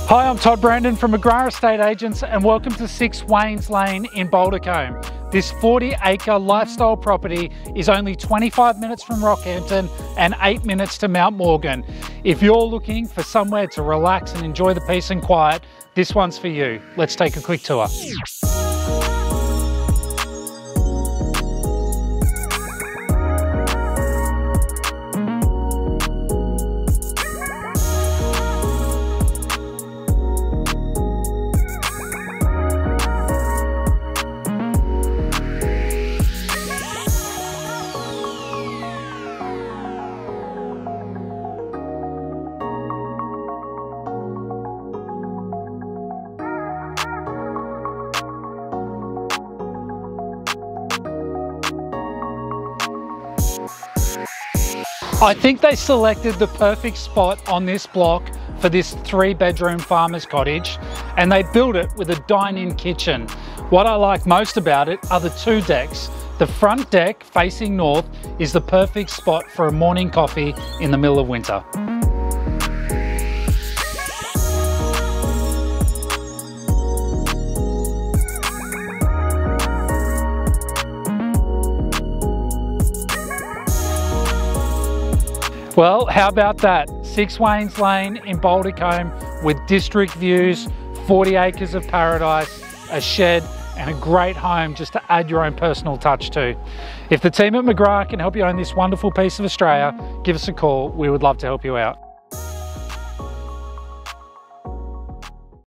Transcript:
Hi, I'm Todd Brandon from McGrath Estate Agents and welcome to 6 Waynes Lane in Bouldercombe. This 40-acre lifestyle property is only 25 minutes from Rockhampton and 8 minutes to Mount Morgan. If you're looking for somewhere to relax and enjoy the peace and quiet, this one's for you. Let's take a quick tour. I think they selected the perfect spot on this block for this 3-bedroom farmer's cottage, and they built it with a dine-in kitchen. What I like most about it are the 2 decks. The front deck facing north is the perfect spot for a morning coffee in the middle of winter. Well, how about that? 6 Waynes Lane in Bouldercombe with district views, 40 acres of paradise, a shed, and a great home just to add your own personal touch to. If the team at McGrath can help you own this wonderful piece of Australia, give us a call. We would love to help you out.